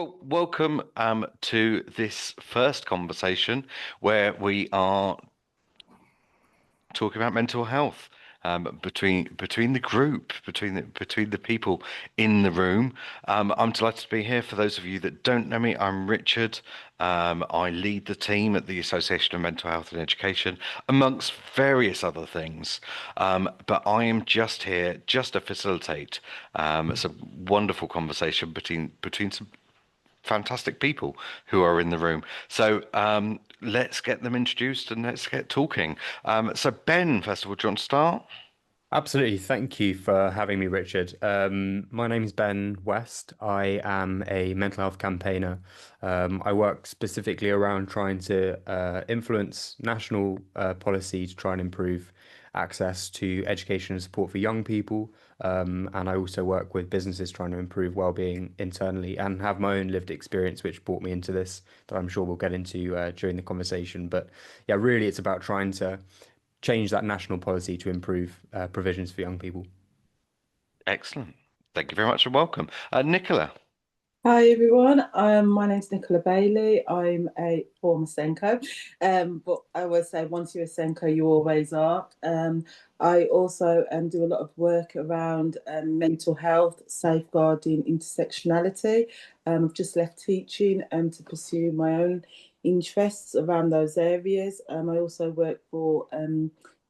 Well, welcome to this first conversation where we are talking about mental health between the group, between the people in the room. I'm delighted to be here. For those of you that don't know me, I'm Richard. I lead the team at the Association of Mental Health and Education, amongst various other things. But I am just here just to facilitate some wonderful conversation between some fantastic people who are in the room. So let's get them introduced and let's get talking. So Ben, first of all, do you want to start? Absolutely. Thank you for having me, Richard. My name is Ben West. I am a mental health campaigner. I work specifically around trying to influence national policy to try and improve access to education and support for young people. And I also work with businesses trying to improve well-being internally and have my own lived experience, which brought me into this, that I'm sure we'll get into during the conversation. But yeah, really, it's about trying to change that national policy to improve provisions for young people. Excellent. Thank you very much and welcome. Nicola. Hi everyone, my name's Nicola Bailey. I'm a former SENCO, but I always say once you're a SENCO, you always are. I also do a lot of work around mental health, safeguarding, intersectionality. I've just left teaching to pursue my own interests around those areas. I also work for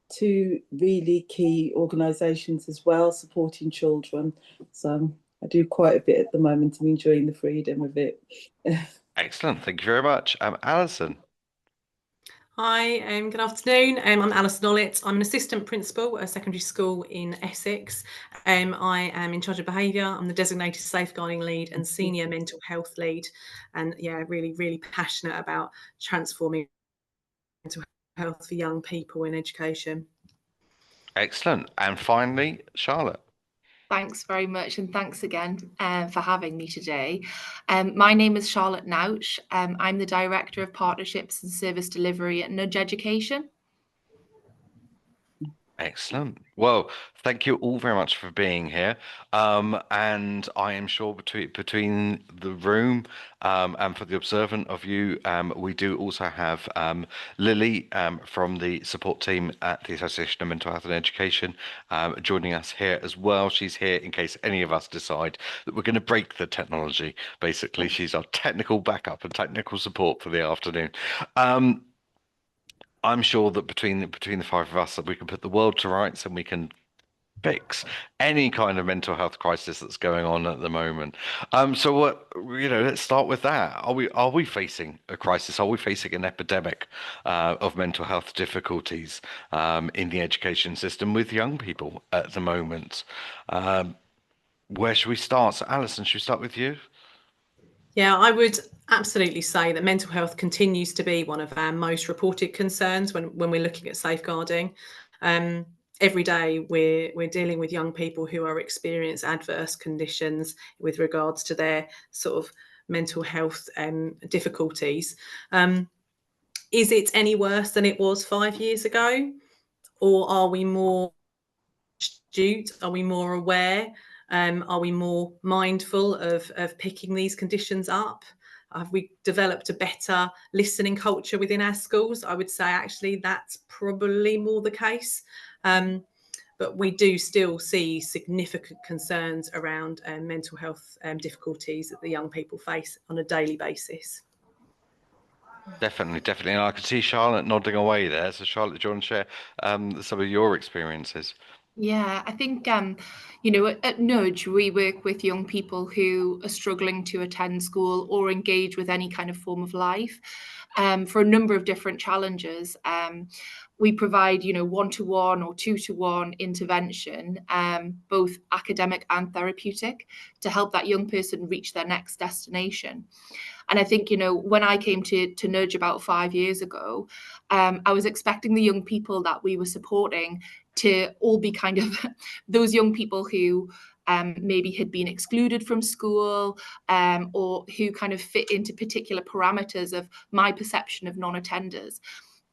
two really key organisations as well, supporting children. So I do quite a bit at the moment. I'm enjoying the freedom of it. Excellent. Thank you very much. Alison. Hi, good afternoon. I'm Alison Ollett. I'm an assistant principal at a secondary school in Essex. I am in charge of behaviour. I'm the designated safeguarding lead and senior mental health lead. And yeah, really, really passionate about transforming mental health for young people in education. Excellent. And finally, Charlotte. Thanks very much, and thanks again for having me today. My name is Charlotte Noutch. I'm the Director of Partnerships and Service Delivery at Nudge Education. Excellent. Well, thank you all very much for being here. And I am sure between the room and for the observant of you, we do also have Lily from the support team at the Association of Mental Health and Education joining us here as well. She's here in case any of us decide that we're going to break the technology. Basically, she's our technical backup and technical support for the afternoon. I'm sure that between the five of us that we can put the world to rights and we can fix any kind of mental health crisis that's going on at the moment. So let's start with that. Are we facing a crisis? Are we facing an epidemic of mental health difficulties in the education system with young people at the moment? Where should we start? So Alison, should we start with you? Yeah, I would absolutely say that mental health continues to be one of our most reported concerns when we're looking at safeguarding. Every day we're dealing with young people who are experiencing adverse conditions with regards to their sort of mental health difficulties. Is it any worse than it was 5 years ago? Or are we more astute? Are we more aware? Are we more mindful of picking these conditions up? Have we developed a better listening culture within our schools? I would say actually that's probably more the case. But we do still see significant concerns around mental health difficulties that the young people face on a daily basis. Definitely. And I can see Charlotte nodding away there. So Charlotte, do you want to share some of your experiences? Yeah, I think, at Nudge, we work with young people who are struggling to attend school or engage with any kind of form of life for a number of different challenges. We provide, one-to-one or two-to-one intervention, both academic and therapeutic, to help that young person reach their next destination. And I think, when I came to Nudge about 5 years ago, I was expecting the young people that we were supporting to all be kind of those young people who maybe had been excluded from school or who kind of fit into particular parameters of my perception of non-attenders.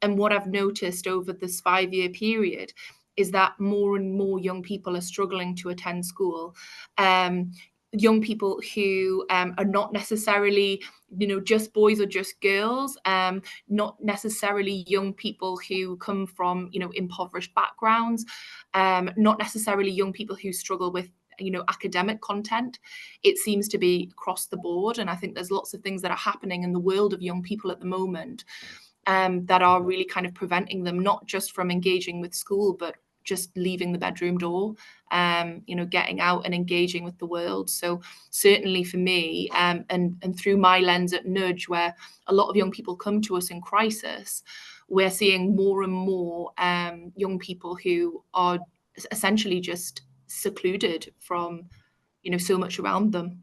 And what I've noticed over this 5-year period is that more and more young people are struggling to attend school. young people who are not necessarily, just boys or just girls, not necessarily young people who come from, impoverished backgrounds, not necessarily young people who struggle with, academic content. It seems to be across the board. And I think there's lots of things that are happening in the world of young people at the moment that are really kind of preventing them, not just from engaging with school, but just leaving the bedroom door, getting out and engaging with the world. So certainly for me, and through my lens at Noutch, where a lot of young people come to us in crisis, we're seeing more and more young people who are essentially just secluded from, so much around them.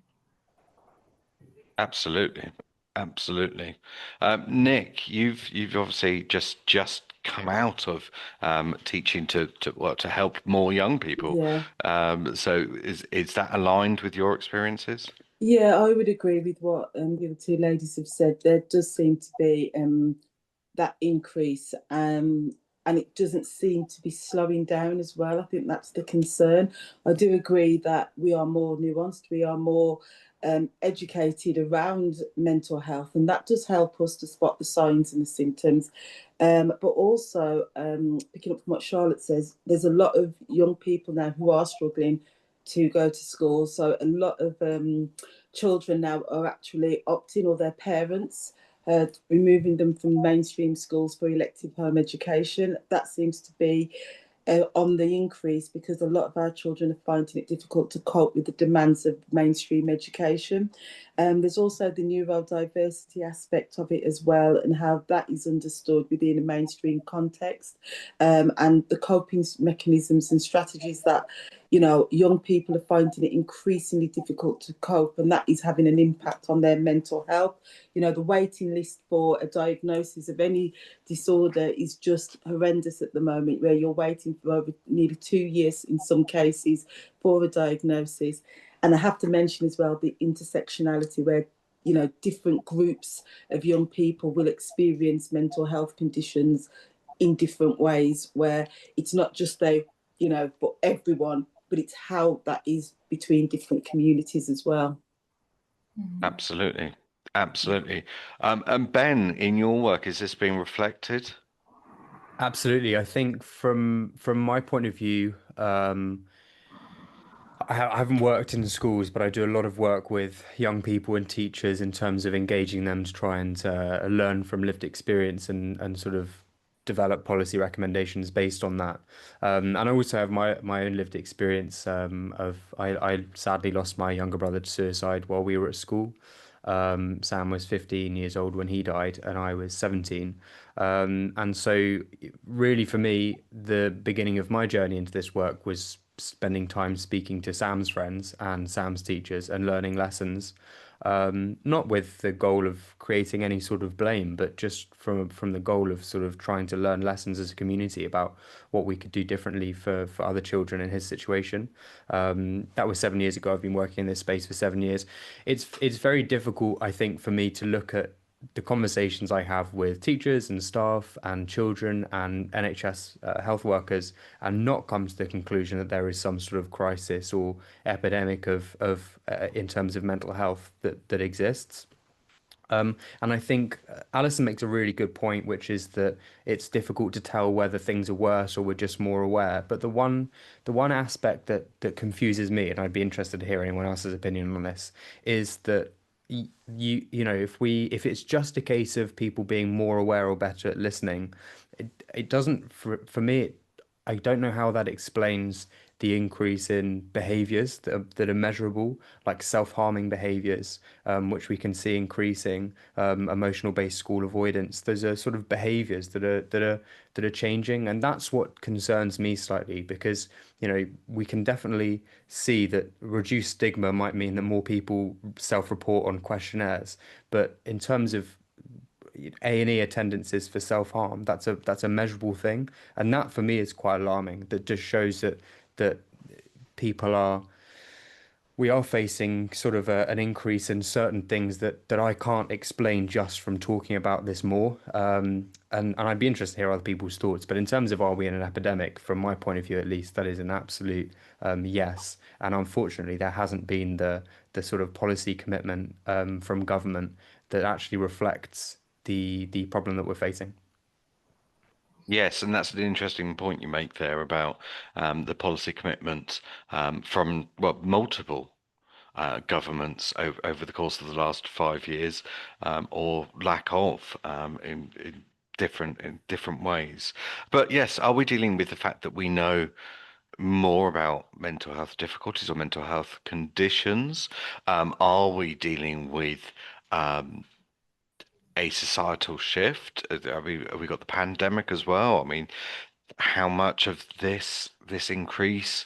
Absolutely, absolutely. Nick, you've obviously just come out of teaching to help more young people. Yeah. So is that aligned with your experiences? Yeah, I would agree with what the other two ladies have said. There does seem to be that increase, and it doesn't seem to be slowing down as well. I think that's the concern. I do agree that we are more nuanced, we are more educated around mental health, and that does help us to spot the signs and the symptoms. But also, picking up from what Charlotte says, there's a lot of young people now who are struggling to go to school. So a lot of children now are actually opting, or their parents removing them from mainstream schools for elective home education. That seems to be on the increase because a lot of our children are finding it difficult to cope with the demands of mainstream education. There's also the neurodiversity aspect of it as well, and how that is understood within a mainstream context, and the coping mechanisms and strategies that young people are finding it increasingly difficult to cope, and that is having an impact on their mental health. The waiting list for a diagnosis of any disorder is just horrendous at the moment, where you're waiting for over nearly 2 years in some cases for a diagnosis. And I have to mention as well the intersectionality, where different groups of young people will experience mental health conditions in different ways, where it's not just for everyone, but it's how that is between different communities as well. Absolutely, absolutely. And Ben, in your work, is this being reflected? Absolutely. I think from my point of view, I haven't worked in schools, but I do a lot of work with young people and teachers in terms of engaging them to try and learn from lived experience and sort of develop policy recommendations based on that. And I also have my own lived experience of I sadly lost my younger brother to suicide while we were at school. Sam was 15 years old when he died, and I was 17. And so, really, for me, the beginning of my journey into this work was spending time speaking to Sam's friends and Sam's teachers and learning lessons, not with the goal of creating any sort of blame, but just from the goal of sort of trying to learn lessons as a community about what we could do differently for other children in his situation. That was 7 years ago. I've been working in this space for 7 years. It's very difficult, I think, for me to look at the conversations I have with teachers and staff and children and NHS health workers and not come to the conclusion that there is some sort of crisis or epidemic of in terms of mental health that exists. And I think Alison makes a really good point, which is that it's difficult to tell whether things are worse or we're just more aware. But the one aspect that confuses me, and I'd be interested to hear anyone else's opinion on this, is that if it's just a case of people being more aware or better at listening, it doesn't for me. I don't know how that explains the increase in behaviors that are measurable, like self-harming behaviors, which we can see increasing, emotional-based school avoidance. Those are sort of behaviors that are changing, and that's what concerns me slightly because we can definitely see that reduced stigma might mean that more people self-report on questionnaires, but in terms of A&E attendances for self-harm, that's a measurable thing, and that for me is quite alarming. That just shows that people are we are facing sort of an increase in certain things that I can't explain just from talking about this more. And I'd be interested to hear other people's thoughts. But in terms of are we in an epidemic, from my point of view at least, that is an absolute yes. And unfortunately, there hasn't been the sort of policy commitment from government that actually reflects the problem that we're facing. Yes, and that's an interesting point you make there about the policy commitment from multiple governments over the course of the last 5 years, or lack of in different ways. But yes, are we dealing with the fact that we know more about mental health difficulties or mental health conditions? Are we dealing with a societal shift? Have we got the pandemic as well? I mean, how much of this increase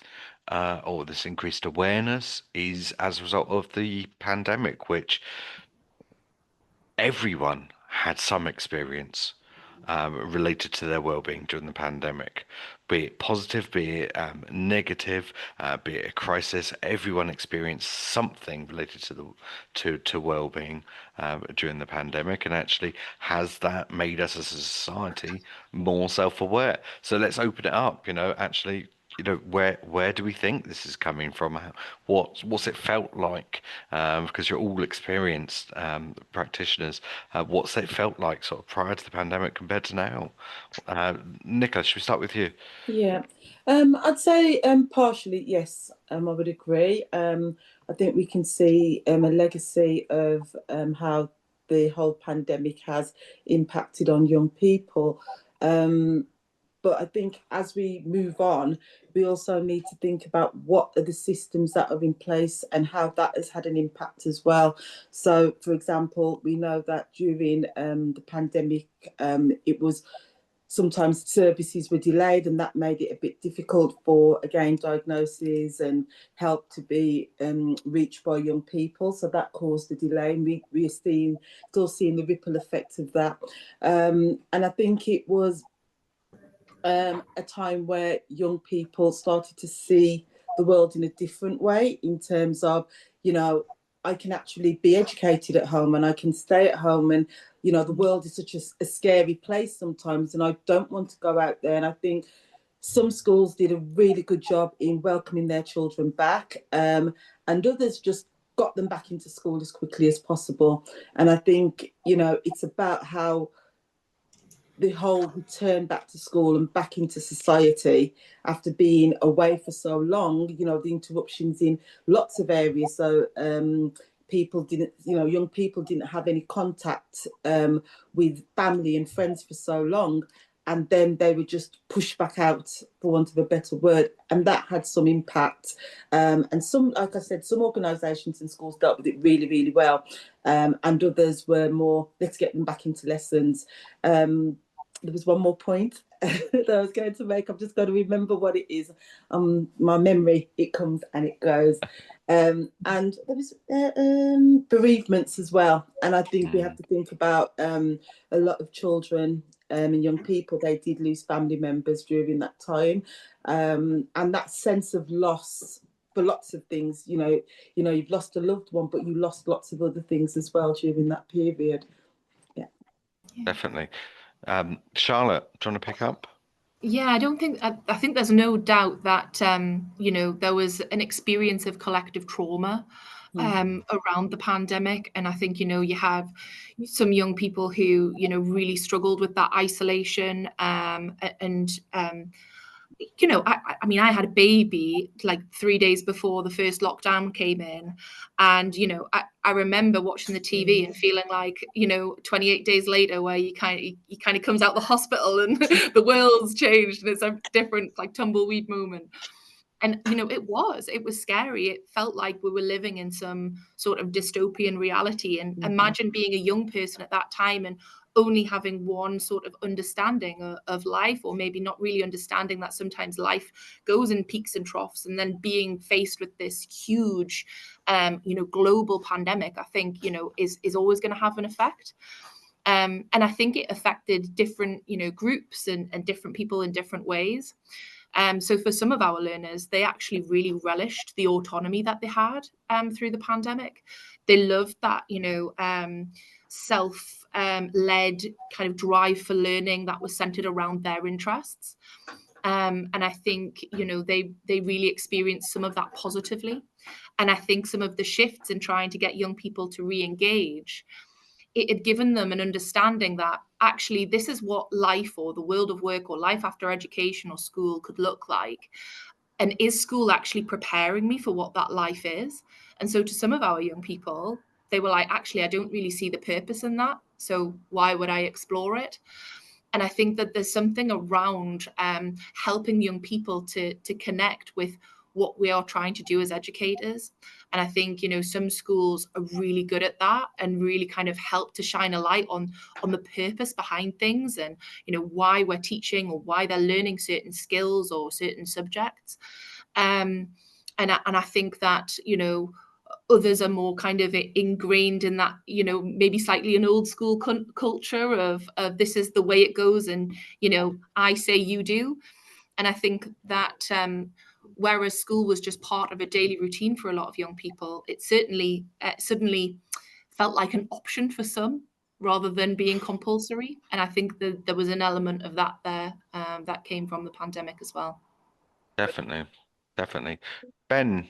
or this increased awareness is as a result of the pandemic, which everyone had some experience related to their well-being during the pandemic, be it positive, be it negative, be it a crisis. Everyone experienced something related to to well-being during the pandemic, and actually has that made us as a society more self-aware? So let's open it up. Actually, where do we think this is coming from? What's it felt like? Because you're all experienced practitioners. What's it felt like sort of prior to the pandemic compared to now? Nicola, should we start with you? Yeah, I'd say partially, yes, I would agree. I think we can see a legacy of how the whole pandemic has impacted on young people. But I think as we move on, we also need to think about what are the systems that are in place and how that has had an impact as well. So, for example, we know that during the pandemic, it was sometimes services were delayed, and that made it a bit difficult for, again, diagnoses and help to be reached by young people. So that caused a delay, and we are still seeing the ripple effect of that. And I think it was a time where young people started to see the world in a different way, in terms of, I can actually be educated at home and I can stay at home, and the world is such a scary place sometimes, and I don't want to go out there. And I think some schools did a really good job in welcoming their children back, and others just got them back into school as quickly as possible. And I think it's about how the whole return back to school and back into society after being away for so long, the interruptions in lots of areas. So people didn't, young people didn't have any contact with family and friends for so long. And then they were just pushed back out, for want of a better word. And that had some impact. And some, like I said, some organisations and schools dealt with it really, really well. And others were more, let's get them back into lessons. There was one more point that I was going to make. I'm just going to remember what it is. My memory, it comes and it goes. And there was bereavements as well. And I think we have to think about a lot of children and young people. They did lose family members during that time. And that sense of loss for lots of things, you've lost a loved one, but you lost lots of other things as well during that period. Yeah. Definitely. Charlotte, do you want to pick up? Yeah, I think there's no doubt that there was an experience of collective trauma around the pandemic, and I think you have some young people who really struggled with that isolation, and I mean, I had a baby like 3 days before the first lockdown came in, and I remember watching the TV and feeling like 28 days later, where he kind of comes out the hospital and the world's changed and it's a different like tumbleweed moment. And it was scary. It felt like we were living in some sort of dystopian reality. And imagine being a young person at that time and only having one sort of understanding of life, or maybe not really understanding that sometimes life goes in peaks and troughs, and then being faced with this huge global pandemic, I think is always going to have an effect. And I think it affected different groups and different people in different ways. So for some of our learners, they actually really relished the autonomy that they had through the pandemic. They loved that, self-led kind of drive for learning that was centered around their interests. And I think, they really experienced some of that positively. And I think some of the shifts in trying to get young people to re-engage, it had given them an understanding that actually this is what life or the world of work or life after education or school could look like. And is school actually preparing me for what that life is? And so to some of our young people, they were like, actually, I don't really see the purpose in that. So why would I explore it? And I think that there's something around helping young people to connect with what we are trying to do as educators. And I think, some schools are really good at that and really kind of help to shine a light on the purpose behind things and, why we're teaching or why they're learning certain skills or certain subjects. And I think that, others are more kind of ingrained in that, maybe slightly an old school culture of this is the way it goes and, I say you do. And I think that whereas school was just part of a daily routine for a lot of young people, it certainly suddenly felt like an option for some rather than being compulsory. And I think that there was an element of that there that came from the pandemic as well. Definitely. Ben.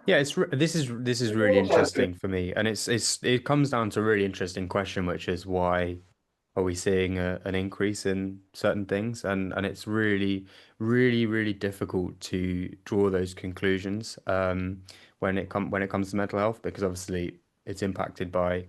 Yeah, this is really interesting for me, and it comes down to a really interesting question, which is why are we seeing an increase in certain things, and it's really difficult to draw those conclusions when it comes to mental health, because obviously it's impacted by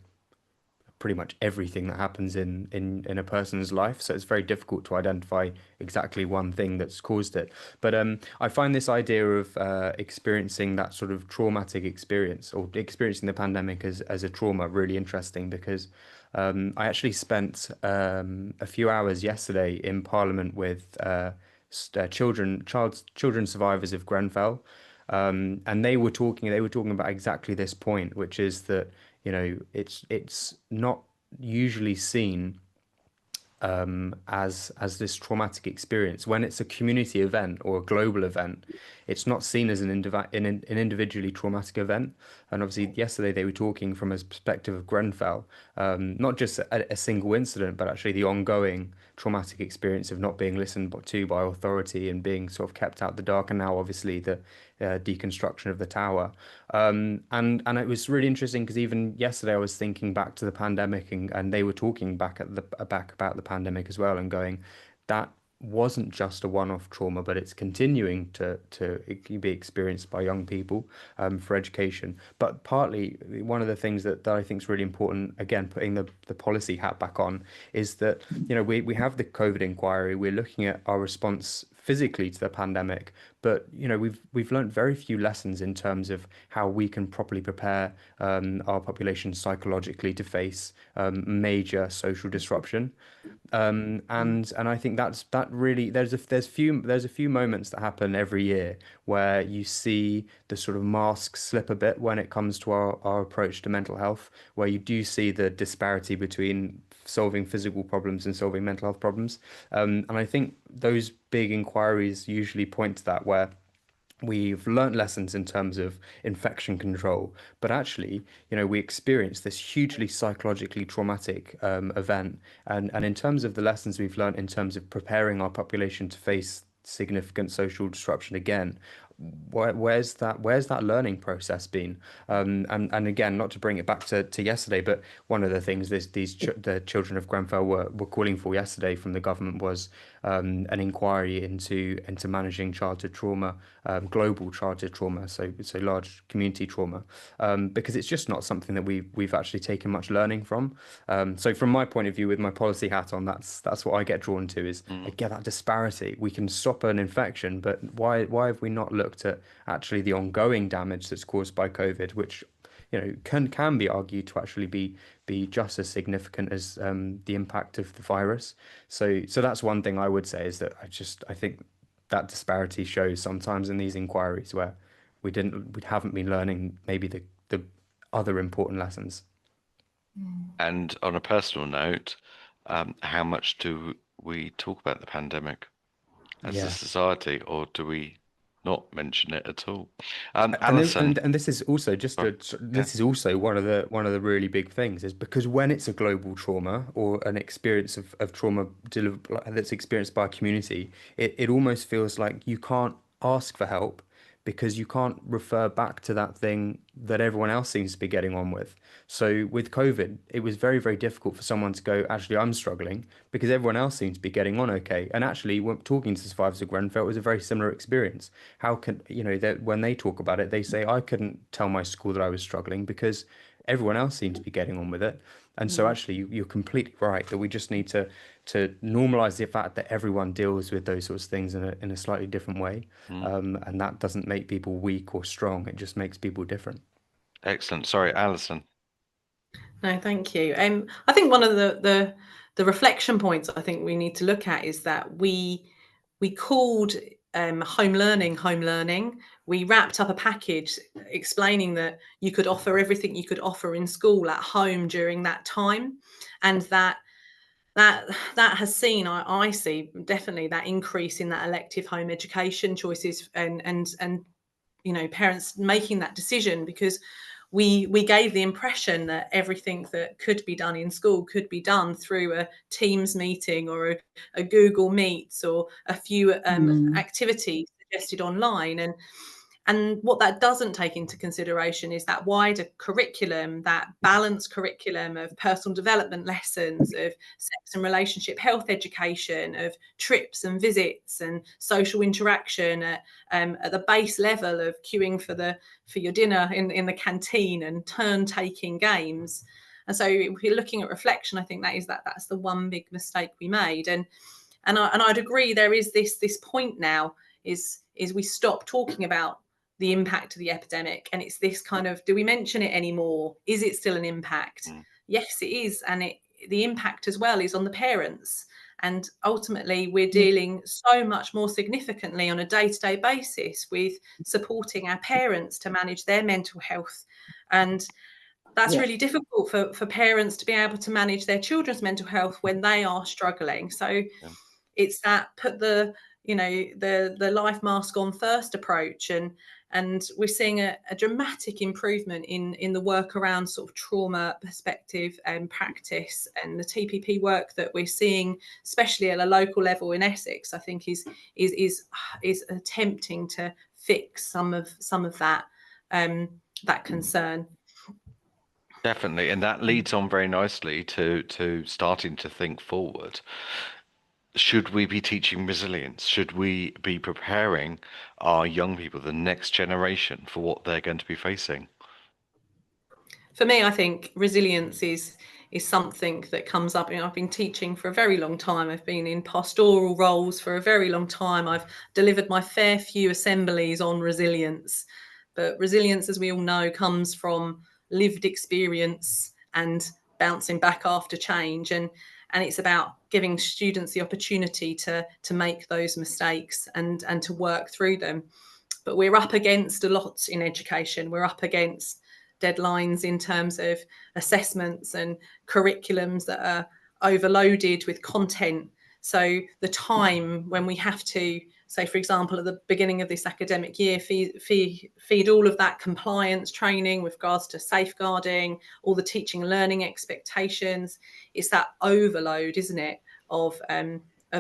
pretty much everything that happens in a person's life. So it's very difficult to identify exactly one thing that's caused it. But I find this idea of experiencing that sort of traumatic experience or experiencing the pandemic as a trauma really interesting, because I actually spent a few hours yesterday in Parliament with children survivors of Grenfell. And they were talking about exactly this point, which is that, it's not usually seen as this traumatic experience. When it's a community event or a global event, it's not seen as an individually traumatic event. And obviously, yesterday they were talking from a perspective of Grenfell, not just a single incident, but actually the ongoing traumatic experience of not being listened to by authority and being sort of kept out the dark, and now obviously the deconstruction of the tower. And it was really interesting because even yesterday I was thinking back to the pandemic, and they were talking back about the pandemic as well, and going, that wasn't just a one-off trauma, but it's continuing to be experienced by young people for education. But partly one of the things that I think is really important, again, putting the policy hat back on, is that, we have the COVID inquiry, we're looking at our response physically to the pandemic, but we've learned very few lessons in terms of how we can properly prepare our population psychologically to face major social disruption. And I think that really there's a few moments that happen every year where you see the sort of mask slip a bit when it comes to our approach to mental health, where you do see the disparity between solving physical problems and solving mental health problems. And I think those big inquiries usually point to that, where we've learnt lessons in terms of infection control, but actually, we experienced this hugely psychologically traumatic event. And in terms of the lessons we've learnt in terms of preparing our population to face significant social disruption again, where's that learning process been? And again, not to bring it back to yesterday, but one of the things the children of Grenfell were calling for yesterday from the government was an inquiry into managing childhood trauma, global childhood trauma, so large community trauma, because it's just not something that we've actually taken much learning from. So from my point of view, with my policy hat on, that's what I get drawn to, is I get that disparity. We can stop an infection, but why have we not looked at actually the ongoing damage that's caused by COVID, which can be argued to actually be just as significant as the impact of the virus. So that's one thing I would say, is that I think that disparity shows sometimes in these inquiries where we haven't been learning maybe the other important lessons. And on a personal note, how much do we talk about the pandemic? as a Yeah. society, or do we not mention it at all? And Alison, this is also yeah. this is also one of the really big things, is because when it's a global trauma or an experience of trauma that's experienced by a community, it almost feels like you can't ask for help because you can't refer back to that thing that everyone else seems to be getting on with. So with COVID, it was very, very difficult for someone to go, actually, I'm struggling, because everyone else seems to be getting on okay. And actually, when talking to survivors of Grenfell, it was a very similar experience. How can, that when they talk about it, they say, I couldn't tell my school that I was struggling because everyone else seemed to be getting on with it. And so actually, you're completely right that we just need to normalize the fact that everyone deals with those sorts of things in a slightly different way. And that doesn't make people weak or strong. It just makes people different. Excellent. Sorry, Alison. No, thank you. I think one of the reflection points I think we need to look at is that we called home learning. We wrapped up a package explaining that you could offer everything you could offer in school at home during that time, and that has seen, I see definitely that increase in that elective home education choices, and parents making that decision, because we gave the impression that everything that could be done in school could be done through a Teams meeting or a Google Meets or a few activities suggested online. And what that doesn't take into consideration is that wider curriculum, that balanced curriculum of personal development lessons, of sex and relationship health education, of trips and visits and social interaction at the base level of queuing for your dinner in the canteen and turn-taking games. And so if we're looking at reflection, I think that's the one big mistake we made. And I'd agree, there is this point now is we stop talking about the impact of the epidemic, and it's this kind of, do we mention it anymore? Is it still an impact? Yes, it is, and the impact as well is on the parents. And ultimately, we're dealing so much more significantly on a day-to-day basis with supporting our parents to manage their mental health. And that's really difficult for parents to be able to manage their children's mental health when they are struggling. So it's that put the life mask on first approach, and we're seeing a dramatic improvement in the work around sort of trauma perspective and practice, and the TPP work that we're seeing, especially at a local level in Essex, I think is attempting to fix some of that concern. Definitely, and that leads on very nicely to starting to think forward. Should we be teaching resilience? Should we be preparing our young people, the next generation, for what they're going to be facing? For me, I think resilience is something that comes up. I've been teaching for a very long time. I've been in pastoral roles for a very long time. I've delivered my fair few assemblies on resilience. But resilience, as we all know, comes from lived experience and bouncing back after change. And it's about giving students the opportunity to make those mistakes and to work through them. But we're up against a lot in education. We're up against deadlines in terms of assessments and curriculums that are overloaded with content. So the time when we have to, say, for example, at the beginning of this academic year, feed all of that compliance training with regards to safeguarding, all the teaching and learning expectations, it's that overload, isn't it, of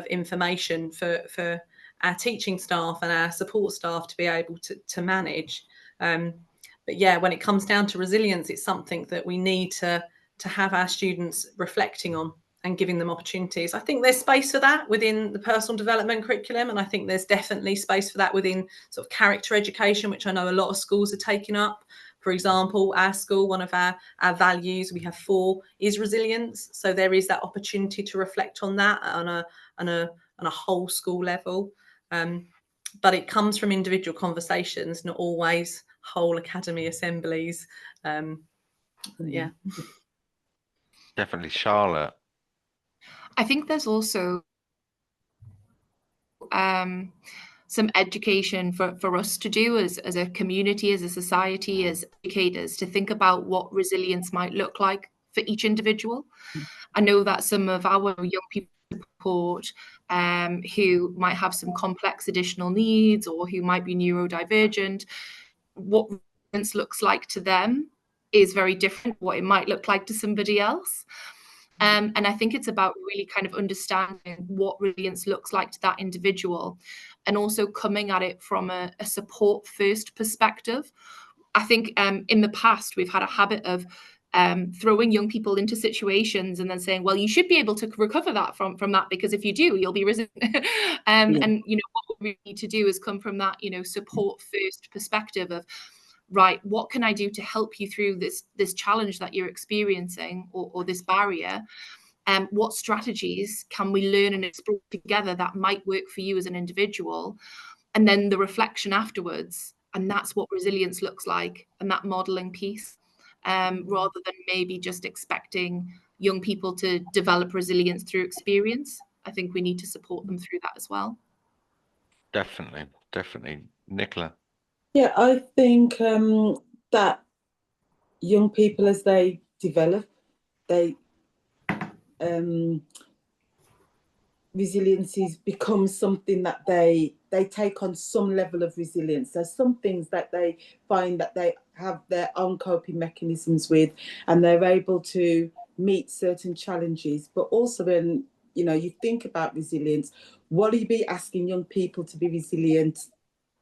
information for our teaching staff and our support staff to be able to manage. But yeah, when it comes down to resilience, it's something that we need to have our students reflecting on and giving them opportunities. I think there's space for that within the personal development curriculum, and I think there's definitely space for that within sort of character education, which I know a lot of schools are taking up. For example, our school, one of our values, we have 4, is resilience. So there is that opportunity to reflect on that on a whole school level. But it comes from individual conversations, not always whole academy assemblies. Yeah. Definitely. Charlotte. I think there's also some education for us to do as a community, as a society, as educators, to think about what resilience might look like for each individual. I know that some of our young people support, who might have some complex additional needs or who might be neurodivergent. What resilience looks like to them is very different what it might look like to somebody else. And I think it's about really kind of understanding what resilience looks like to that individual, and also coming at it from a support first perspective. I think in the past we've had a habit of throwing young people into situations and then saying, well, you should be able to recover that from that, because if you do, you'll be resilient. And what we need to do is come from that support first perspective of, right, what can I do to help you through this challenge that you're experiencing, or this barrier? What strategies can we learn and explore together that might work for you as an individual? And then the reflection afterwards, and that's what resilience looks like, and that modeling piece, rather than maybe just expecting young people to develop resilience through experience. I think we need to support them through that as well. Definitely. Nicola? Yeah, I think that young people, as they develop, resiliences become something that they take on some level of resilience. There's some things that they find that they have their own coping mechanisms with, and they're able to meet certain challenges. But also when you think about resilience, what do you be asking young people to be resilient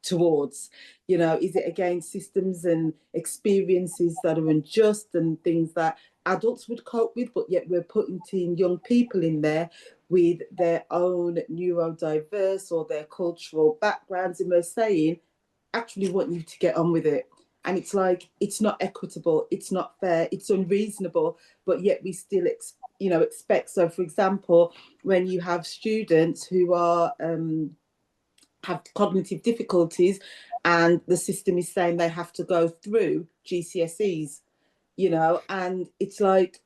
towards? Is it against systems and experiences that are unjust and things that adults would cope with, but yet we're putting young people in there with their own neurodiverse or their cultural backgrounds, and we're saying, actually want you to get on with it. And it's like, it's not equitable, it's not fair, it's unreasonable, but yet we still expect. So for example, when you have students who are have cognitive difficulties, and the system is saying they have to go through GCSEs, and it's like,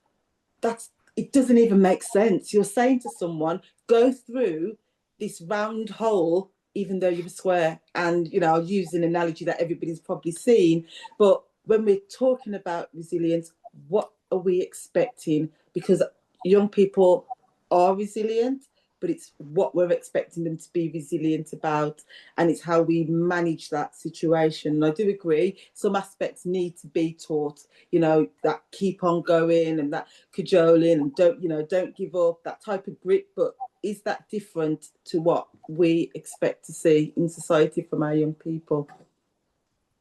it doesn't even make sense. You're saying to someone, go through this round hole, even though you're a square. And, I'll use an analogy that everybody's probably seen. But when we're talking about resilience, what are we expecting? Because young people are resilient, but it's what we're expecting them to be resilient about, and it's how we manage that situation. And I do agree, some aspects need to be taught, that keep on going and that cajoling and don't give up, that type of grit. But is that different to what we expect to see in society from our young people?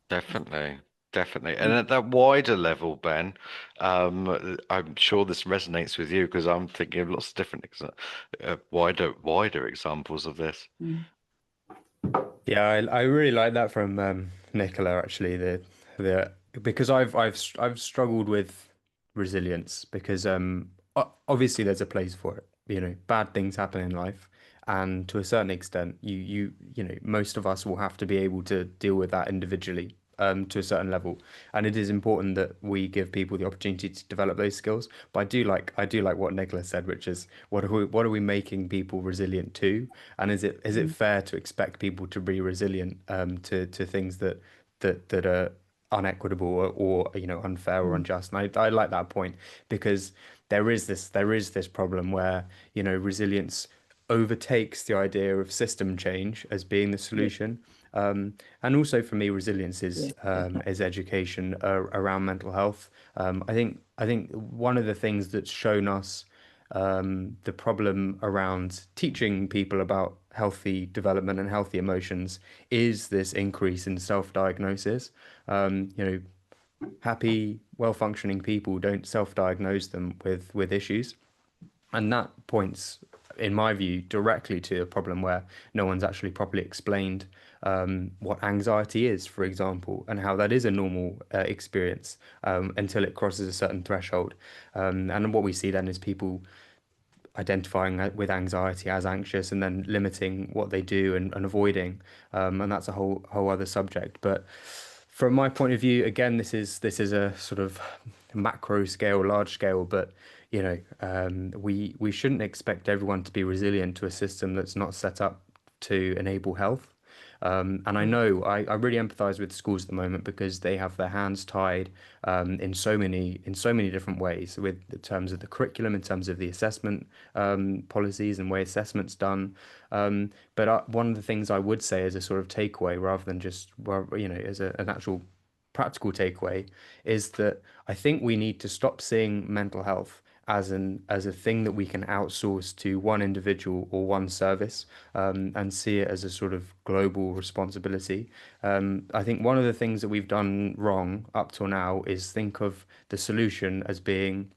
Definitely. And at that wider level, Ben, I'm sure this resonates with you, because I'm thinking of lots of different wider examples of this. Yeah, I really like that from Nicola, actually. The because I've struggled with resilience, because obviously there's a place for it. Bad things happen in life, and to a certain extent, most of us will have to be able to deal with that individually, to a certain level. And it is important that we give people the opportunity to develop those skills. But I do like what Nicola said, which is, what are we making people resilient to? And is it fair to expect people to be resilient to things that are unequitable, or unfair or unjust? And I like that point, because there is this problem where resilience overtakes the idea of system change as being the solution. And also for me, resilience is education around mental health. I think one of the things that's shown us the problem around teaching people about healthy development and healthy emotions is this increase in self-diagnosis. Happy, well-functioning people don't self-diagnose them with issues. And that points, in my view, directly to a problem where no one's actually properly explained what anxiety is, for example, and how that is a normal experience until it crosses a certain threshold. And what we see then is people identifying with anxiety as anxious, and then limiting what they do and avoiding. And that's a whole other subject. But from my point of view, again, this is a sort of macro scale, large scale, but we shouldn't expect everyone to be resilient to a system that's not set up to enable health. And I know I really empathize with schools at the moment because they have their hands tied in so many different ways, with in terms of the curriculum, in terms of the assessment policies and way assessment's done. But one of the things I would say as a sort of takeaway, rather than just, well, as an actual practical takeaway, is that I think we need to stop seeing mental health as a thing that we can outsource to one individual or one service, and see it as a sort of global responsibility. I think one of the things that we've done wrong up till now is think of the solution as being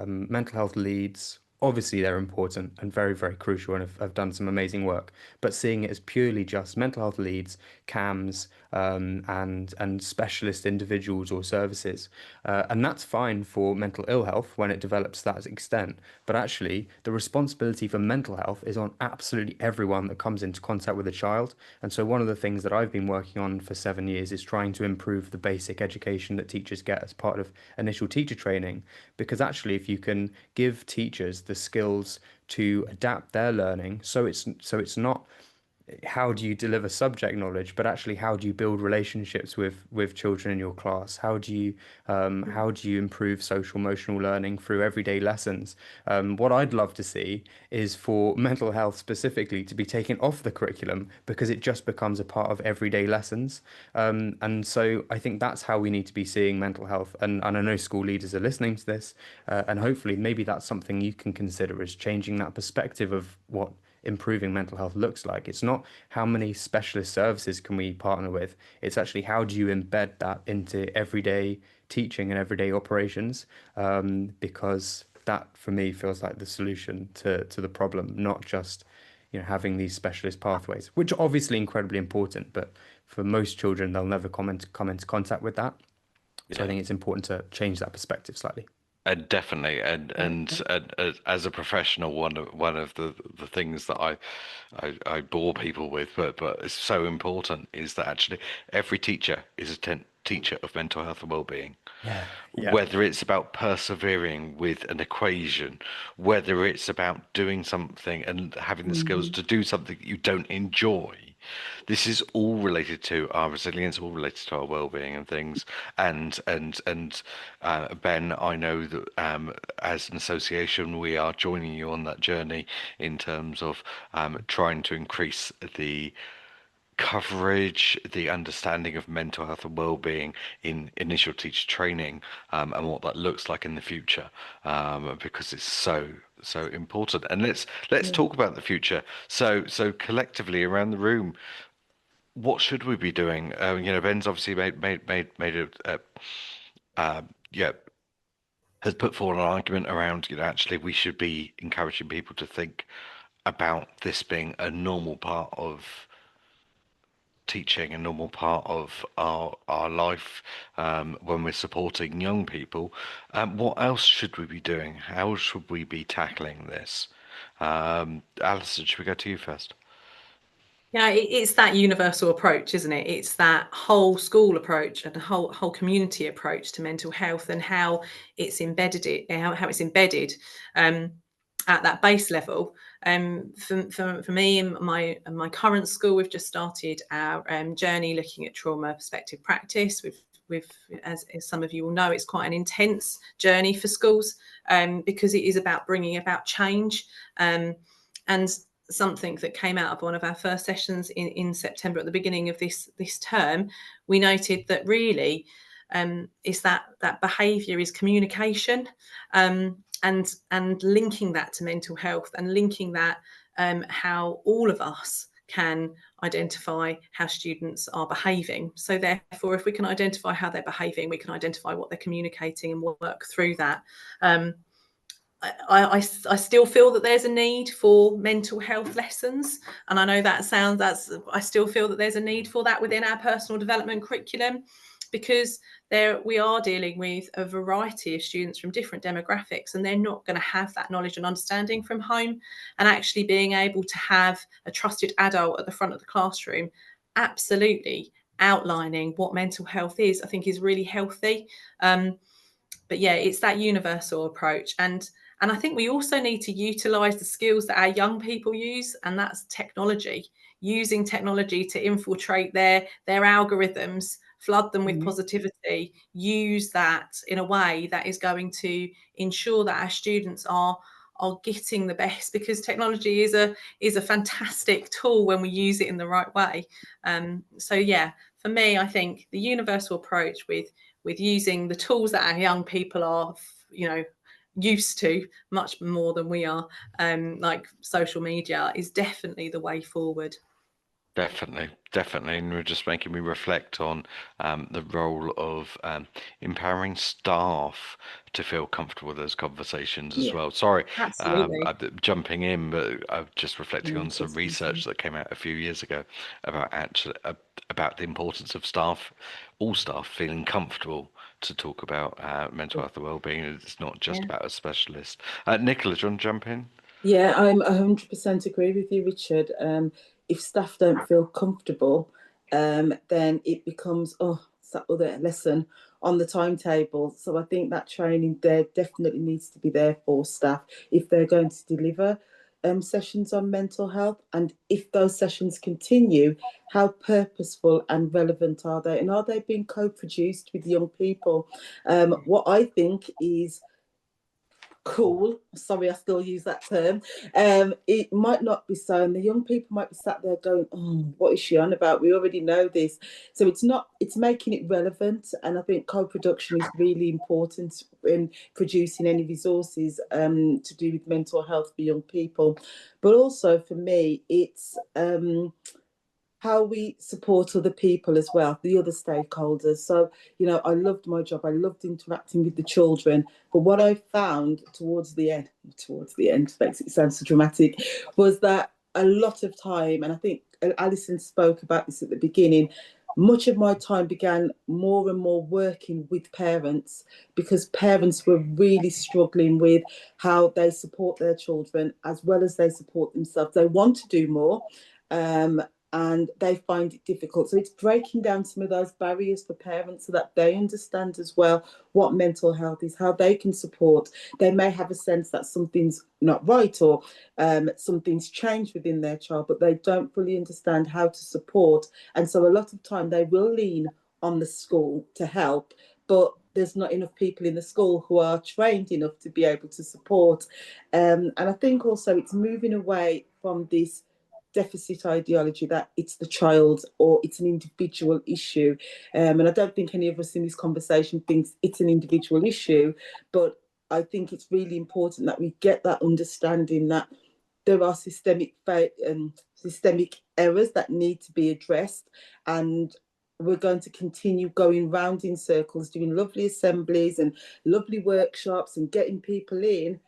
mental health leads. Obviously, they're important and very, very crucial and have done some amazing work. But seeing it as purely just mental health leads, CAMs, and specialist individuals or services, and that's fine for mental ill health when it develops to that extent. But actually, the responsibility for mental health is on absolutely everyone that comes into contact with a child. And so, one of the things that I've been working on for 7 years is trying to improve the basic education that teachers get as part of initial teacher training, because actually, if you can give teachers the skills to adapt their learning, so it's not how do you deliver subject knowledge, but actually how do you build relationships with children in your class? How do you improve social emotional learning through everyday lessons? What I'd love to see is for mental health specifically to be taken off the curriculum because it just becomes a part of everyday lessons. And so I think that's how we need to be seeing mental health. And I know school leaders are listening to this, and hopefully maybe that's something you can consider, is changing that perspective of what improving mental health looks like. It's not how many specialist services can we partner with. It's actually how do you embed that into everyday teaching and everyday operations, because that for me feels like the solution to the problem, not just having these specialist pathways, which are obviously incredibly important, but for most children they'll never come into contact with that. So I think it's important to change that perspective slightly. Definitely, and as a professional, one of the things that I bore people with, but it's so important, is that actually every teacher is a teacher of mental health and well-being. Yeah. Whether it's about persevering with an equation, whether it's about doing something and having the skills to do something that you don't enjoy. This is all related to our resilience, all related to our well-being and things. And Ben, I know that as an association, we are joining you on that journey in terms of trying to increase the coverage, the understanding of mental health and well-being in initial teacher training, and what that looks like in the future, because it's so important. And let's talk about the future. So collectively around the room, what should we be doing? Ben's obviously made has put forward an argument around, actually we should be encouraging people to think about this being a normal part of teaching, a normal part of our life, when we're supporting young people. What else should we be doing? How should we be tackling this? Alison, should we go to you first? Yeah, it's that universal approach, isn't it? It's that whole school approach and the whole community approach to mental health, and how it's embedded at that base level. For me and my current school, we've just started our journey looking at trauma perspective practice. As some of you will know, it's quite an intense journey for schools, because it is about bringing about change, and something that came out of one of our first sessions in September at the beginning of this term. We noted that really is that behaviour is communication, and linking that to mental health, and linking that how all of us can identify how students are behaving. So therefore, if we can identify how they're behaving, we can identify what they're communicating and work through that. I still feel that there's a need for mental health lessons, and I know I still feel that there's a need for that within our personal development curriculum, because we are dealing with a variety of students from different demographics, and they're not going to have that knowledge and understanding from home. And actually being able to have a trusted adult at the front of the classroom absolutely outlining what mental health is, I think is really healthy. But yeah, it's that universal approach. And I think we also need to utilise the skills that our young people use, and that's technology. using technology to infiltrate their algorithms, flood them with positivity, use that in a way that is going to ensure that our students are getting the best, because technology is a fantastic tool when we use it in the right way. So yeah, for me, I think the universal approach with using the tools that our young people are, used to much more than we are, like social media, is definitely the way forward. Definitely, definitely, and you're just making me reflect on the role of empowering staff to feel comfortable with those conversations as well. Sorry, Absolutely. I'm jumping in, but I'm just reflecting on some research that came out a few years ago about about the importance of staff, all staff, feeling comfortable to talk about mental health and well-being. It's not just about a specialist. Nicola, do you want to jump in? Yeah, I'm 100% agree with you, Richard. If staff don't feel comfortable, then it becomes, it's that other lesson on the timetable. So I think that training there definitely needs to be there for staff if they're going to deliver sessions on mental health. And if those sessions continue, how purposeful and relevant are they? And are they being co-produced with young people? What I think is cool, sorry I still use that term, it might not be so, and the young people might be sat there going, oh, what is she on about, we already know this. So it's making it relevant, and I think co-production is really important in producing any resources to do with mental health for young people. But also for me, it's how we support other people as well, the other stakeholders. So, I loved my job. I loved interacting with the children. But what I found towards the end, makes it sound so dramatic, was that a lot of time, and I think Alison spoke about this at the beginning, much of my time began more and more working with parents, because parents were really struggling with how they support their children as well as they support themselves. They want to do more. And they find it difficult. So it's breaking down some of those barriers for parents so that they understand as well what mental health is, how they can support. They may have a sense that something's not right, or something's changed within their child, but they don't fully understand how to support. And so a lot of time they will lean on the school to help, but there's not enough people in the school who are trained enough to be able to support. And I think also it's moving away from this deficit ideology that it's the child or it's an individual issue. And I don't think any of us in this conversation thinks it's an individual issue, but I think it's really important that we get that understanding that there are systemic errors that need to be addressed, and we're going to continue going round in circles, doing lovely assemblies and lovely workshops and getting people in.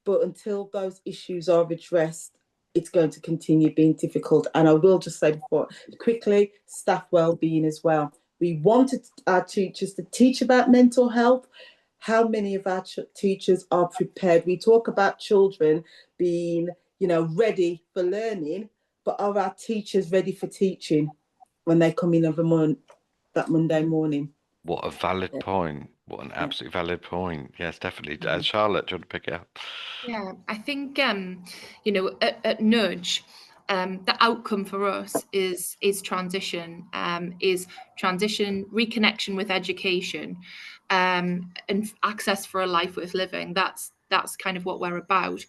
But until those issues are addressed, it's going to continue being difficult. And I will just say before, quickly, staff well-being as well. We wanted our teachers to teach about mental health. How many of our teachers are prepared? We talk about children being, ready for learning, but are our teachers ready for teaching when they come in that Monday morning? What a valid point. What an absolutely valid point. Yes, definitely. Charlotte, do you want to pick it up? Yeah, I think at Noutch, the outcome for us is transition, reconnection with education, and access for a life worth living. That's kind of what we're about.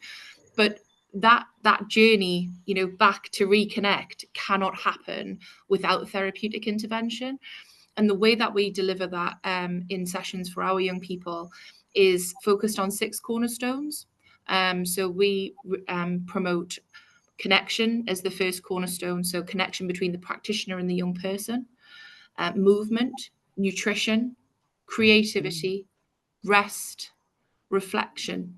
But that journey, back to reconnect, cannot happen without therapeutic intervention. And the way that we deliver that in sessions for our young people is focused on 6 cornerstones. So we promote connection as the first cornerstone. So connection between the practitioner and the young person, movement, nutrition, creativity, rest, reflection.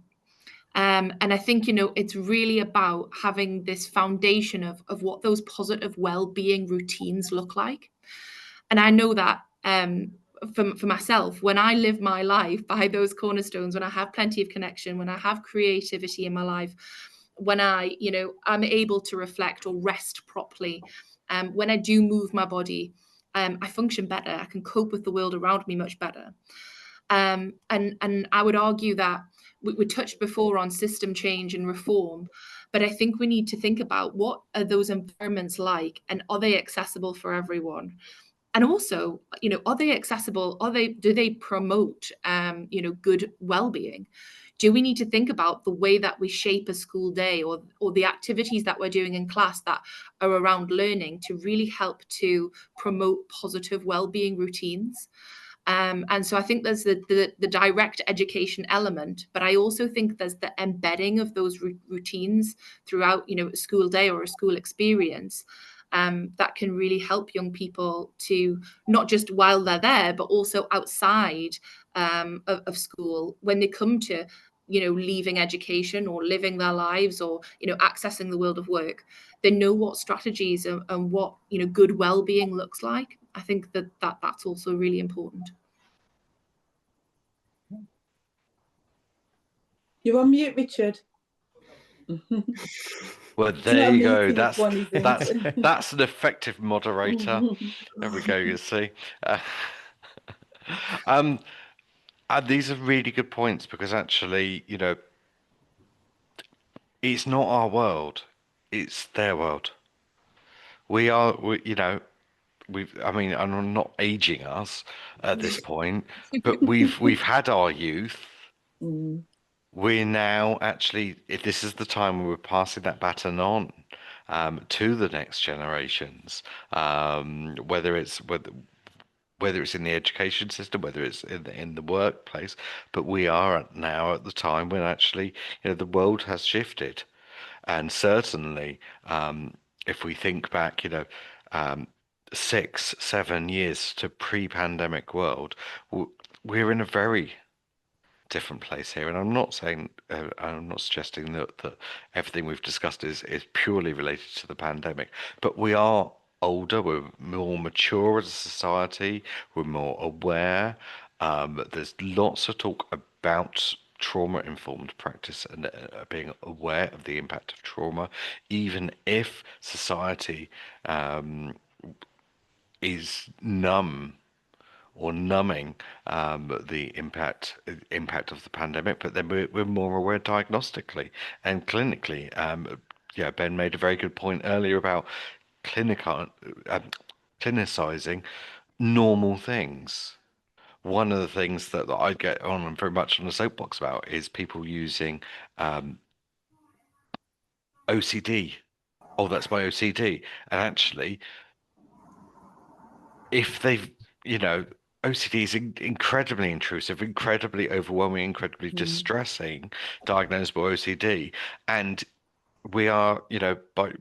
And I think, it's really about having this foundation of what those positive well-being routines look like. And I know that for myself, when I live my life by those cornerstones, when I have plenty of connection, when I have creativity in my life, when I'm able to reflect or rest properly, when I do move my body, I function better. I can cope with the world around me much better. And I would argue that we touched before on system change and reform. But I think we need to think about what are those environments like, and are they accessible for everyone? And also, are they accessible? Do they promote, good well-being? Do we need to think about the way that we shape a school day, or the activities that we're doing in class that are around learning, to really help to promote positive well-being routines? And so I think there's the direct education element, but I also think there's the embedding of those routines throughout, a school day or a school experience, that can really help young people to, not just while they're there, but also outside of school, when they come to, leaving education or living their lives, or, accessing the world of work, they know what strategies and what, good well-being looks like. I think that's also really important. You're on mute, Richard. Well, It's there not a you go. meeting if one isn't. That's an effective moderator. There we go. You see. Um, these are really good points, because actually, it's not our world; it's their world. We are, I mean, I'm not aging us at this point, but we've had our youth. Mm. We're now actually, if this is the time where we're passing that baton on, to the next generations, whether it's in the education system, whether it's in the workplace, but we are now at the time when actually, the world has shifted. And certainly, if we think back, um, 6, 7 years to pre-pandemic world, we're in a very different place here. And I'm not saying, I'm not suggesting that everything we've discussed is purely related to the pandemic, but we are older, we're more mature as a society, we're more aware. There's lots of talk about trauma-informed practice, and being aware of the impact of trauma, even if society is numb or numbing the impact of the pandemic, but then we're more aware diagnostically and clinically. Yeah, Ben made a very good point earlier about clinical clinicizing normal things. One of the things that I get on and very much on the soapbox about is people using OCD. Oh, that's my OCD. And actually, if they've, OCD is incredibly intrusive, incredibly overwhelming, incredibly distressing, diagnosed by OCD. And we are, by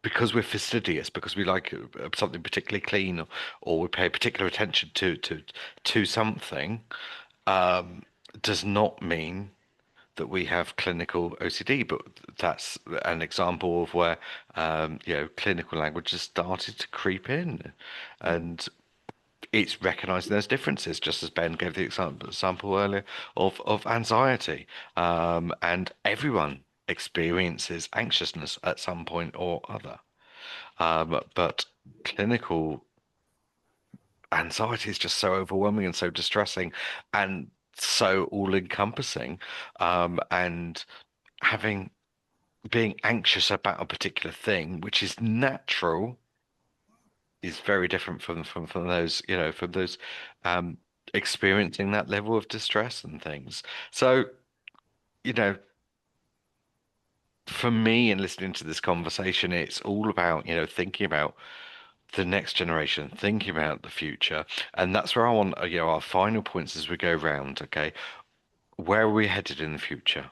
because we're fastidious, because we like something particularly clean, or we pay particular attention to something, does not mean that we have clinical OCD. But that's an example of where, clinical language has started to creep in, and it's recognizing those differences, just as Ben gave the example earlier of anxiety. And everyone experiences anxiousness at some point or other. But clinical anxiety is just so overwhelming and so distressing and so all-encompassing. And being anxious about a particular thing, which is natural, is very different from those, from those experiencing that level of distress and things. So, you know, for me, in listening to this conversation, it's all about, thinking about the next generation, thinking about the future. And that's where I want, our final points as we go round. Okay. Where are we headed in the future?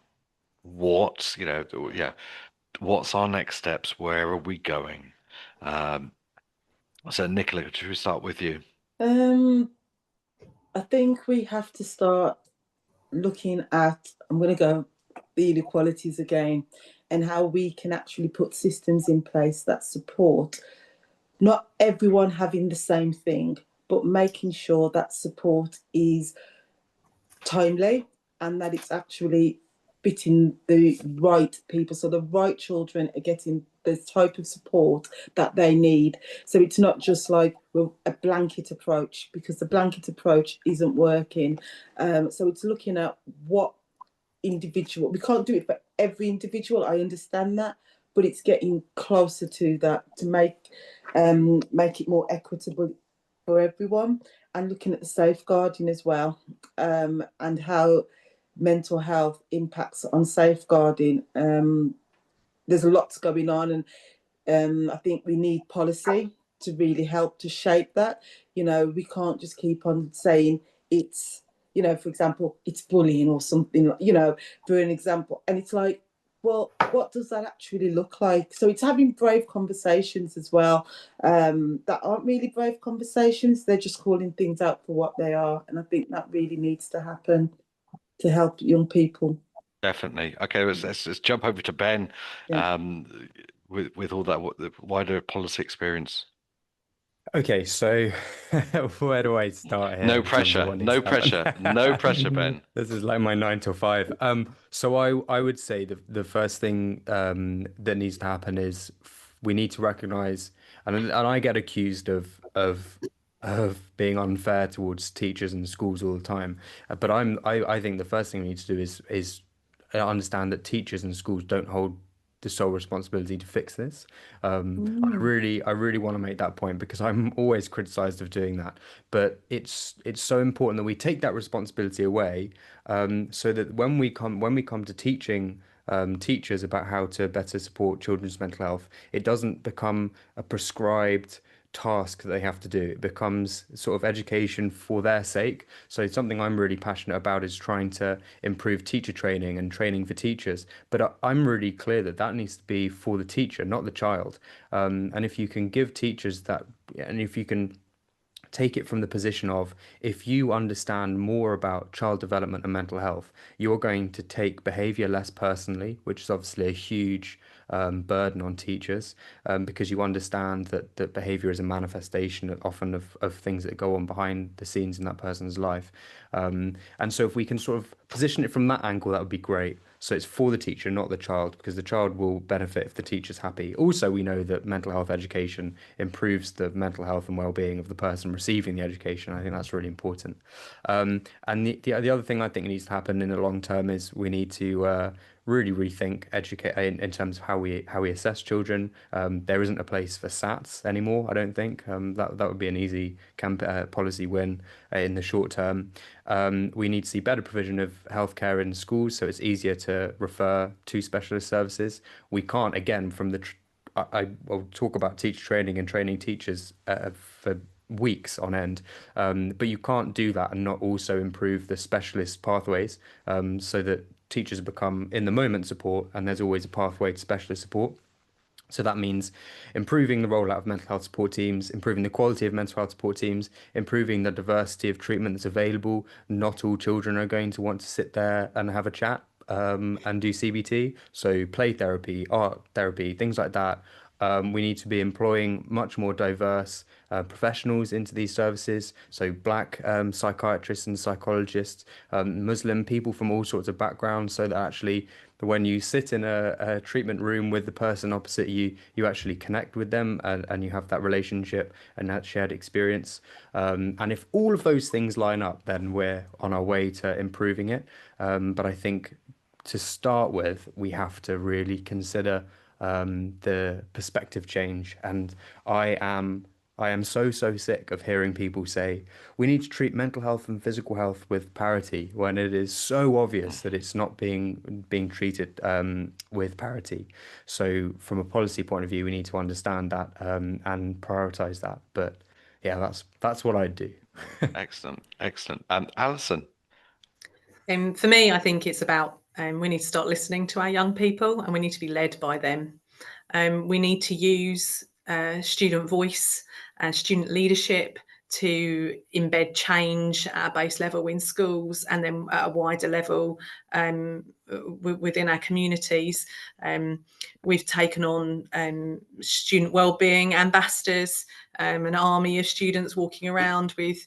What's our next steps? Where are we going? So Nicola, should we start with you? I think we have to start looking at, I'm going to go the inequalities again, and how we can actually put systems in place that support not everyone having the same thing, but making sure that support is timely and that it's actually fitting the right people. So the right children are getting the type of support that they need. So it's not just like, well, a blanket approach, because the blanket approach isn't working. So it's looking at what individual. We can't do it for every individual. I understand that, but it's getting closer to that to make it more equitable for everyone, and looking at the safeguarding as well, and how mental health impacts on safeguarding. There's a lot going on, and I think we need policy to really help to shape that. We can't just keep on saying it's, for example, it's bullying or something, for an example. And it's like, well, what does that actually look like? So it's having brave conversations as well, that aren't really brave conversations. They're just calling things out for what they are. And I think that really needs to happen to help young people. Definitely. Okay, let's jump over to Ben, Yeah. with all that the wider policy experience. Okay, so where do I start here No in terms of pressure, what needs no to happen? pressure, no pressure, Ben. This is like my 9 till 5. So I would say the first thing that needs to happen is we need to recognize, and I get accused of being unfair towards teachers and schools all the time, but I think the first thing we need to do is understand that teachers and schools don't hold the sole responsibility to fix this. I really want to make that point because I'm always criticized of doing that. But it's so important that we take that responsibility away, so that when we come to teaching teachers about how to better support children's mental health, it doesn't become a prescribed task that they have to do. It becomes sort of education for their sake. So something I'm really passionate about is trying to improve teacher training and training for teachers. But I'm really clear that that needs to be for the teacher, not the child. And if you can give teachers that, and if you can take it from the position of, if you understand more about child development and mental health, you're going to take behavior less personally, which is obviously a huge burden on teachers, because you understand that behavior is a manifestation often of things that go on behind the scenes in that person's life. And so if we can sort of position it from that angle, that would be great. So it's for the teacher, not the child, because the child will benefit if the teacher's happy. Also, we know that mental health education improves the mental health and well-being of the person receiving the education. I think that's really important. And the other thing I think needs to happen in the long term is we need to really rethink educate in terms of how we assess children. There isn't a place for SATs anymore, I don't think. That would be an easy policy win in the short term. We need to see better provision of healthcare in schools, so it's easier to refer to specialist services. We can't, again, from the I'll talk about teacher training and training teachers for weeks on end, but you can't do that and not also improve the specialist pathways, so that teachers become in the moment support and there's always a pathway to specialist support. So that means improving the rollout of mental health support teams, improving the quality of mental health support teams, improving the diversity of treatment that's available. Not all children are going to want to sit there and have a chat and do CBT. So play therapy, art therapy, things like that. We need to be employing much more diverse professionals into these services. So black psychiatrists and psychologists, Muslim people from all sorts of backgrounds, so that actually when you sit in a treatment room with the person opposite you, you actually connect with them and you have that relationship and that shared experience. And if all of those things line up, then we're on our way to improving it. But I think to start with, we have to really consider the perspective change. And I am so sick of hearing people say we need to treat mental health and physical health with parity when it is so obvious that it's not being treated with parity. So from a policy point of view, we need to understand that and prioritize that. But yeah, that's what I'd do. Excellent. Alison. For me, I think it's about we need to start listening to our young people and we need to be led by them. We need to use student voice and student leadership to embed change at a base level in schools and then at a wider level within our communities. We've taken on student wellbeing ambassadors, an army of students walking around with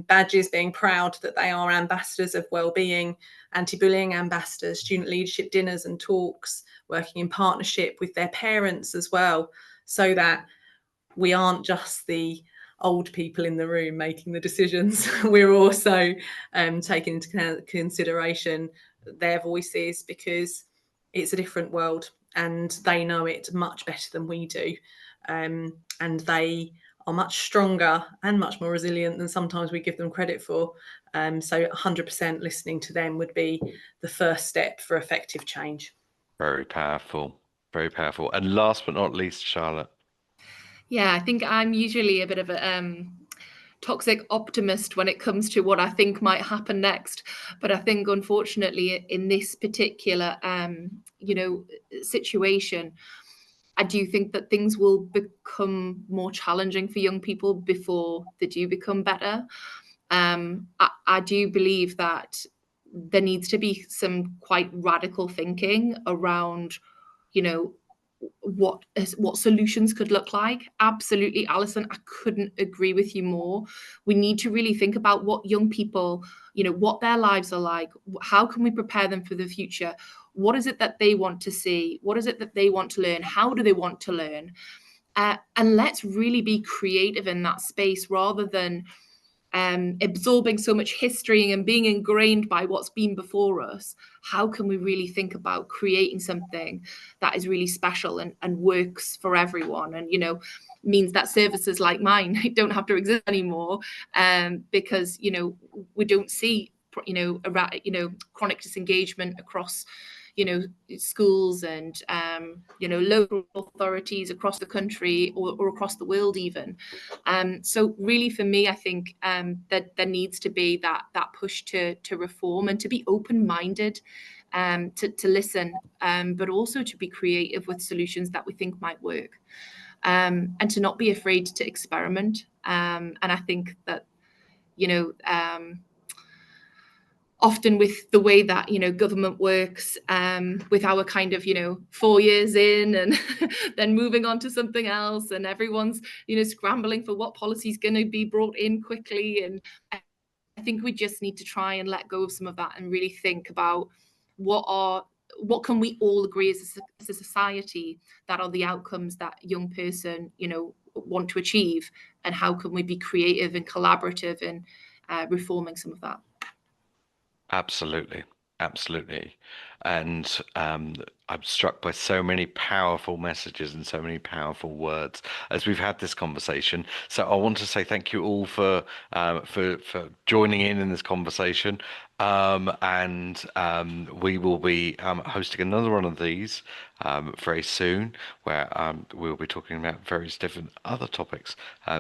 badges, being proud that they are ambassadors of wellbeing, anti-bullying ambassadors, student leadership dinners and talks, working in partnership with their parents as well, so that we aren't just the old people in the room making the decisions. We're also taking into consideration their voices, because it's a different world and they know it much better than we do. And they are much stronger and much more resilient than sometimes we give them credit for. So 100% listening to them would be the first step for effective change. Very powerful. Very powerful. And last but not least, Charlotte. Yeah, I think I'm usually a bit of a toxic optimist when it comes to what I think might happen next. But I think, unfortunately, in this particular, situation, I do think that things will become more challenging for young people before they do become better. I do believe that there needs to be some quite radical thinking around, you know, what solutions could look like. Absolutely, Alison, I couldn't agree with you more. We need to really think about what young people, what their lives are like. How can we prepare them for the future? What is it that they want to see? What is it that they want to learn? How do they want to learn? And let's really be creative in that space, rather than absorbing so much history and being ingrained by what's been before us. How can we really think about creating something that is really special and works for everyone, and means that services like mine don't have to exist anymore, because we don't see chronic disengagement across schools and local authorities across the country, or across the world even. So really, for me, I think that there needs to be that push to reform and to be open-minded, to listen, but also to be creative with solutions that we think might work, and to not be afraid to experiment. And I think that often with the way that government works, with our kind of 4 years in and then moving on to something else, and everyone's scrambling for what policy is going to be brought in quickly. And I think we just need to try and let go of some of that and really think about what can we all agree as a society that are the outcomes that young person want to achieve, and how can we be creative and collaborative in reforming some of that. Absolutely. Absolutely. And I'm struck by so many powerful messages and so many powerful words as we've had this conversation. So I want to say thank you all for joining in this conversation. And we will be hosting another one of these very soon, where we'll be talking about various different other topics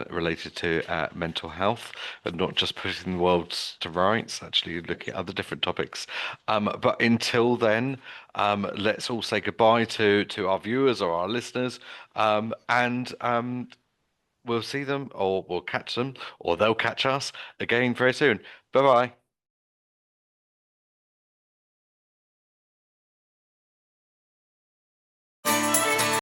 related to mental health, but not just putting the world to rights, actually looking at other different topics. But until then, let's all say goodbye to our viewers or our listeners, and we'll see them, or we'll catch them, or they'll catch us again very soon. Bye bye.